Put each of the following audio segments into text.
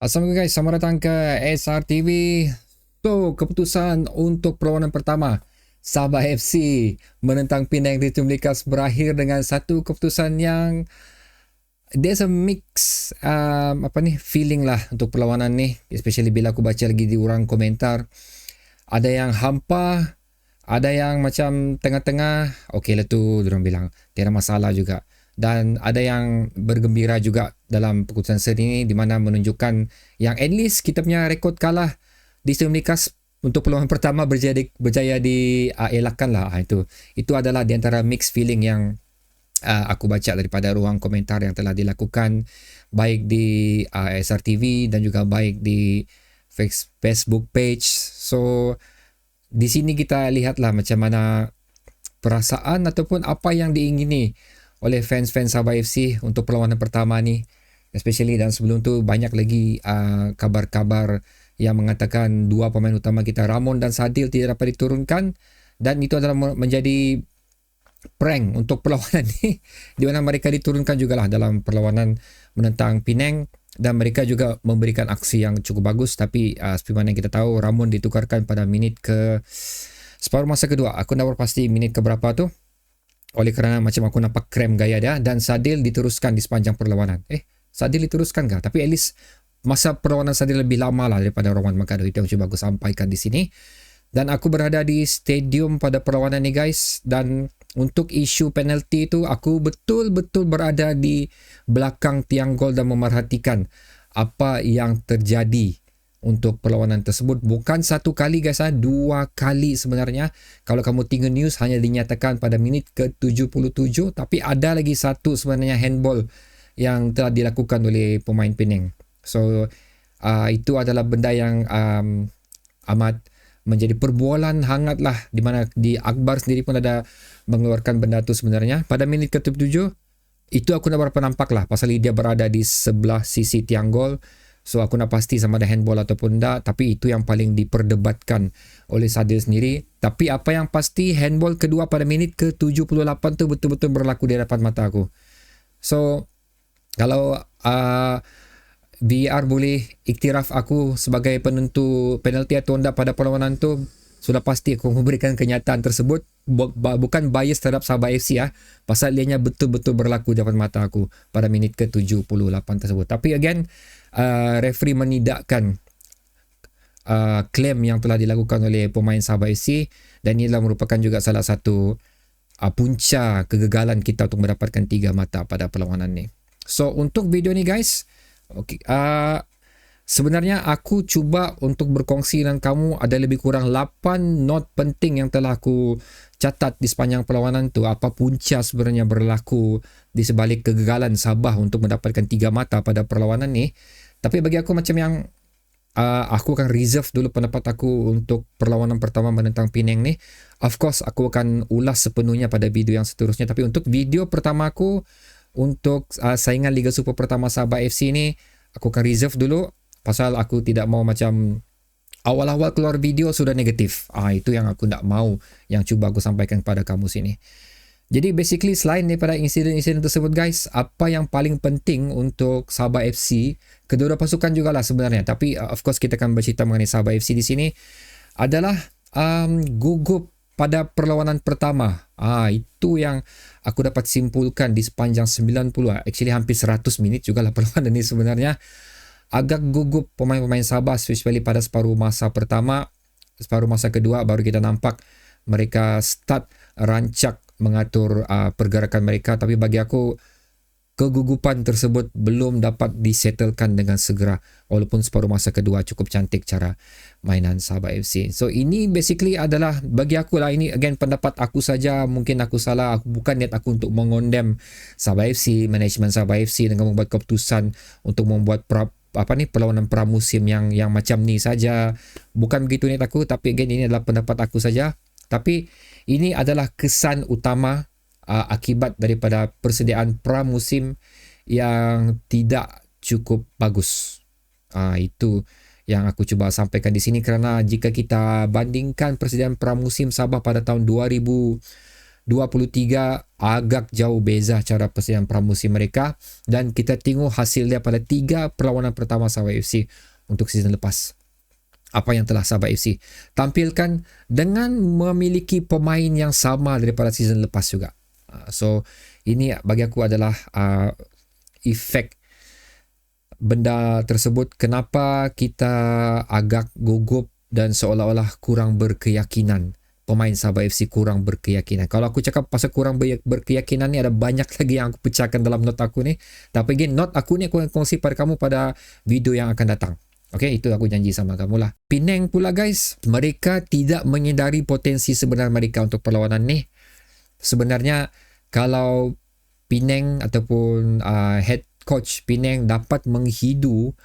Assalamualaikum guys, selamat datang ke SRTV. So, keputusan untuk perlawanan pertama Sabah FC menentang Penang Racing Lakers berakhir dengan satu keputusan yang there's a mix feeling lah untuk perlawanan ni, especially bila aku baca lagi di orang komentar. Ada yang hampa, ada yang macam tengah-tengah. Okey lah tu, diorang bilang tiada masalah juga. Dan ada yang bergembira juga dalam keputusan seri ini, di mana menunjukkan yang at least kita punya rekod kalah di Stadium Likas untuk perlawanan pertama berjaya dielakkan lah. Itu adalah di antara mixed feeling yang aku baca daripada ruang komentar yang telah dilakukan baik di SRTV dan juga baik di Facebook page. So di sini kita lihatlah macam mana perasaan ataupun apa yang diingini oleh fans-fans Sabah FC untuk perlawanan pertama ni, especially, dan sebelum tu banyak lagi kabar-kabar yang mengatakan dua pemain utama kita, Ramon dan Sadil, tidak dapat diturunkan, dan itu adalah menjadi prank untuk perlawanan ni di mana mereka diturunkan jugalah dalam perlawanan menentang Penang, dan mereka juga memberikan aksi yang cukup bagus. Tapi seperti mana kita tahu, Ramon ditukarkan pada minit ke separuh masa kedua. Aku tak berpasti minit ke berapa tu, oleh kerana macam aku nampak krem gaya dia, dan Sadil diteruskan di sepanjang perlawanan. Sadil diteruskan kah? Tapi at least masa perlawanan Sadil lebih lama lah daripada Roman Magado. Itu yang cuba aku sampaikan di sini. Dan aku berada di stadium pada perlawanan ni guys, dan untuk isu penalti itu aku betul-betul berada di belakang tiang gol dan memerhatikan apa yang terjadi untuk perlawanan tersebut. Bukan satu kali guys, dua kali sebenarnya. Kalau kamu tengok news, hanya dinyatakan pada minit ke-77, tapi ada lagi satu sebenarnya handball yang telah dilakukan oleh pemain Penang. So itu adalah benda yang amat menjadi perbualan hangat lah, di mana di Akbar sendiri pun ada mengeluarkan benda tu sebenarnya. Pada minit ke-77 itu aku nak berapa nampak lah, pasal dia berada di sebelah sisi tiang gol. So aku nak pasti sama ada handball ataupun tak, tapi itu yang paling diperdebatkan oleh Sadil sendiri. Tapi apa yang pasti, handball kedua pada minit ke-78 tu betul-betul berlaku di hadapan mata aku. So kalau VAR boleh iktiraf aku sebagai penentu penalti atau tidak pada perlawanan tu, sudah pasti aku memberikan kenyataan tersebut. Bukan bias terhadap Sabah FC pasal ianya betul-betul berlaku di depan mata aku pada minit ke-78 tersebut. Tapi again, referee menidakkan klaim yang telah dilakukan oleh pemain Sabah FC, dan inilah merupakan juga salah satu punca kegagalan kita untuk mendapatkan 3 mata pada perlawanan ni. So untuk video ni guys, sebenarnya aku cuba untuk berkongsi dengan kamu ada lebih kurang 8 note penting yang telah aku catat di sepanjang perlawanan tu. Apa punca sebenarnya berlaku di sebalik kegagalan Sabah untuk mendapatkan 3 mata pada perlawanan ni. Tapi bagi aku macam yang aku akan reserve dulu pendapat aku untuk perlawanan pertama menentang Penang ni. Of course aku akan ulas sepenuhnya pada video yang seterusnya, tapi untuk video pertama aku untuk saingan Liga Super pertama Sabah FC ni, aku akan reserve dulu, pasal aku tidak mau macam awal-awal keluar video sudah negatif. Itu yang aku tak mau, yang cuba aku sampaikan kepada kamu sini. Jadi basically, selain daripada insiden-insiden tersebut guys, apa yang paling penting untuk Sabah FC, kedua-dua pasukan jugalah sebenarnya, tapi of course kita akan bercerita mengenai Sabah FC di sini, adalah gugup pada perlawanan pertama. Itu yang aku dapat simpulkan di sepanjang 90, actually hampir 100 minit jugalah perlawanan ini sebenarnya. Agak gugup pemain-pemain Sabah, especially pada separuh masa pertama. Separuh masa kedua baru kita nampak mereka start rancak mengatur pergerakan mereka, tapi bagi aku kegugupan tersebut belum dapat disettlekan dengan segera, walaupun separuh masa kedua cukup cantik cara mainan Sabah FC. So ini basically adalah bagi aku lah, ini again pendapat aku saja, mungkin aku salah. Aku bukan niat aku untuk mengondem Sabah FC, manajemen Sabah FC dengan membuat keputusan untuk membuat perlawanan pramusim yang macam ni saja. Bukan begitu niat aku, tapi again ini adalah pendapat aku saja. Tapi ini adalah kesan utama akibat daripada persediaan pramusim yang tidak cukup bagus. Itu yang aku cuba sampaikan di sini, kerana jika kita bandingkan persediaan pramusim Sabah pada tahun 2000 23 agak jauh beza cara persediaan pramusim mereka, dan kita tengok hasilnya pada 3 perlawanan pertama Sabah FC untuk season lepas. Apa yang telah Sabah FC tampilkan dengan memiliki pemain yang sama daripada season lepas juga. So ini bagi aku adalah efek benda tersebut kenapa kita agak gugup dan seolah-olah kurang berkeyakinan. Pemain Sabah FC kurang berkeyakinan. Kalau aku cakap pasal kurang berkeyakinan ni, ada banyak lagi yang aku pecahkan dalam note aku ni. Tapi again, note aku ni aku akan kongsi pada kamu pada video yang akan datang. Okay, itu aku janji sama kamu lah. Penang pula guys, mereka tidak menyedari potensi sebenar mereka untuk perlawanan ni. Sebenarnya kalau Penang ataupun head coach Penang dapat menghidu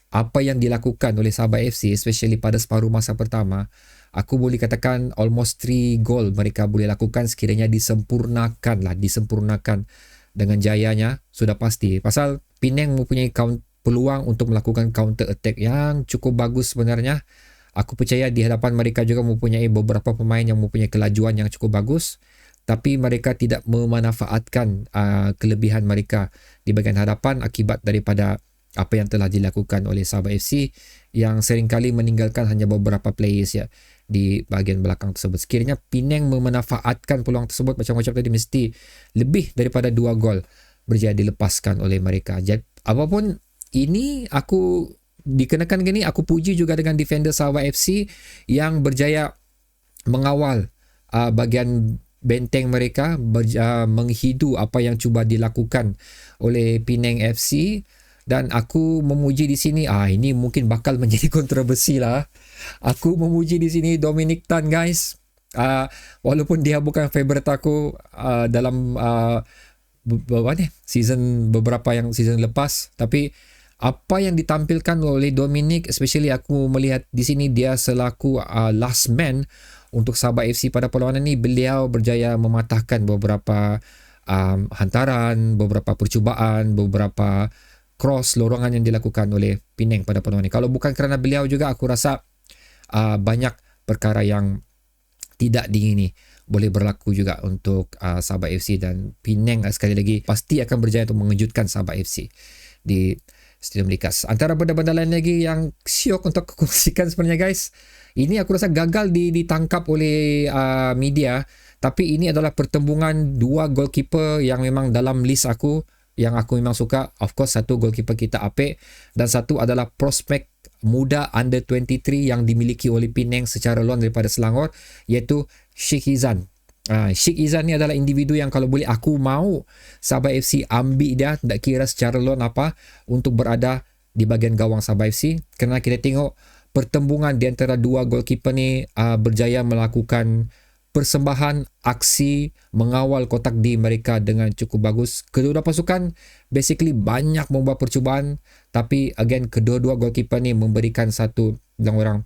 apa yang dilakukan oleh Sabah FC, especially pada separuh masa pertama, aku boleh katakan almost 3 gol mereka boleh lakukan sekiranya disempurnakan dengan jayanya, sudah pasti. Pasal Penang mempunyai peluang untuk melakukan counter attack yang cukup bagus sebenarnya. Aku percaya di hadapan mereka juga mempunyai beberapa pemain yang mempunyai kelajuan yang cukup bagus, tapi mereka tidak memanfaatkan kelebihan mereka di bahagian hadapan akibat daripada apa yang telah dilakukan oleh Sabah FC yang seringkali meninggalkan hanya beberapa players ya di bahagian belakang tersebut. Sekiranya Penang memanfaatkan peluang tersebut, macam macam tadi, mesti lebih daripada 2 gol berjaya dilepaskan oleh mereka. Jadi apapun ini, aku dikenakan gini, aku puji juga dengan defender Sabah FC yang berjaya mengawal bahagian benteng mereka, menghidu apa yang cuba dilakukan oleh Penang FC. Dan aku memuji di sini, ini mungkin bakal menjadi kontroversi lah. Aku memuji di sini Dominic Tan guys. Walaupun dia bukan favourite aku dalam beberapa season lepas, tapi apa yang ditampilkan oleh Dominic, especially aku melihat di sini dia selaku last man untuk Sabah FC pada perlawanan ini, beliau berjaya mematahkan beberapa hantaran, beberapa percubaan, beberapa cross lorongan yang dilakukan oleh Penang pada perlawanan ini. Kalau bukan kerana beliau juga, aku rasa banyak perkara yang tidak diingini boleh berlaku juga untuk Sabah FC, dan Penang sekali lagi pasti akan berjaya untuk mengejutkan Sabah FC di Stadium Likas. Antara benda-benda lain lagi yang syok untuk kongsikan sebenarnya guys, ini aku rasa gagal ditangkap oleh media, tapi ini adalah pertembungan 2 goalkeeper yang memang dalam list aku, yang aku memang suka. Of course, satu goalkeeper kita Apek, dan satu adalah prospek muda under 23 yang dimiliki oleh Penang secara loan daripada Selangor, iaitu Sheikh Izan. Sheikh Izan ni adalah individu yang kalau boleh aku mau Sabah FC ambil dia, tak kira secara loan apa, untuk berada di bahagian gawang Sabah FC, kerana kita tengok pertembungan di antara 2 goalkeeper ni berjaya melakukan persembahan aksi mengawal kotak D mereka dengan cukup bagus. Kedua-dua pasukan basically banyak membuat percubaan, tapi again kedua-dua goalkeeper ni memberikan satu orang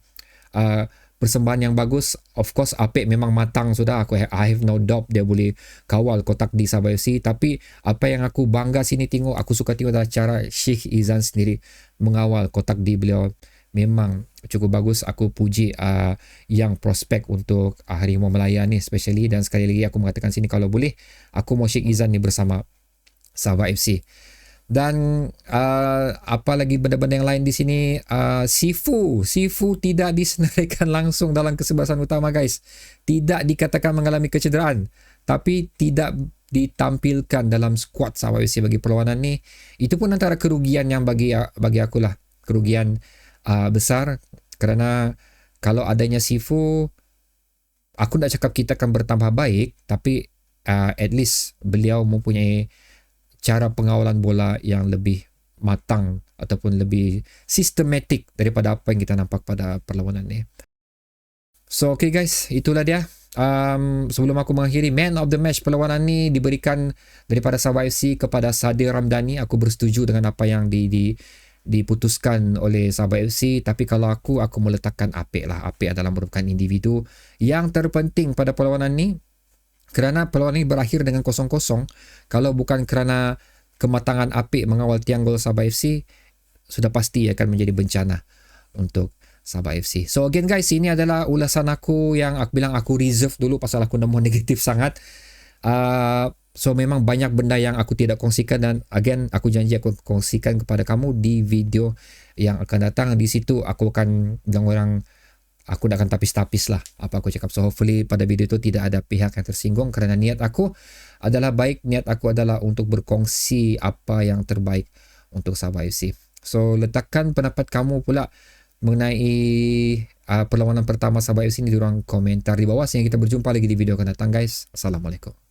persembahan yang bagus. Of course Apek memang matang sudah, I have no doubt dia boleh kawal kotak D Sabah FC, tapi apa yang aku bangga sini tengok, aku suka tengok adalah cara Sheikh Izan sendiri mengawal kotak D. Beliau memang cukup bagus. Aku puji yang prospek untuk Harimau Melaya ni especially, dan sekali lagi aku mengatakan sini, kalau boleh aku mau Sheikh Izan ni bersama Sabah FC. Dan apa lagi benda-benda yang lain di sini, Sifu tidak disenaraikan langsung dalam kesebelasan utama guys, tidak dikatakan mengalami kecederaan, tapi tidak ditampilkan dalam skuad Sabah FC bagi perlawanan ni. Itu pun antara kerugian yang bagi akulah kerugian besar, kerana kalau adanya Sifu, aku tak cakap kita akan bertambah baik, tapi at least beliau mempunyai cara pengawalan bola yang lebih matang ataupun lebih sistematik daripada apa yang kita nampak pada perlawanan ni. So okay guys, itulah dia. Sebelum aku mengakhiri, man of the match perlawanan ni diberikan daripada Sabah FC kepada Sadir Ramdhani. Aku bersetuju dengan apa yang diputuskan oleh Sabah FC, tapi kalau aku meletakkan Apek lah. Apek adalah merupakan individu yang terpenting pada perlawanan ni, kerana perlawanan ini berakhir dengan 0-0. Kalau bukan kerana kematangan Apek mengawal tiang gol Sabah FC, sudah pasti akan menjadi bencana untuk Sabah FC. So again guys, ini adalah ulasan aku yang aku bilang aku reserve dulu pasal aku nak negatif sangat. So memang banyak benda yang aku tidak kongsikan, dan again aku janji aku kongsikan kepada kamu di video yang akan datang. Di situ aku akan bilang orang, aku dah akan tapis-tapis lah apa aku cakap. So hopefully pada video itu tidak ada pihak yang tersinggung, kerana niat aku adalah baik, niat aku adalah untuk berkongsi apa yang terbaik untuk Sabah FC. So letakkan pendapat kamu pula mengenai perlawanan pertama Sabah FC ni di ruang komentar di bawah, sehingga kita berjumpa lagi di video akan datang guys. Assalamualaikum.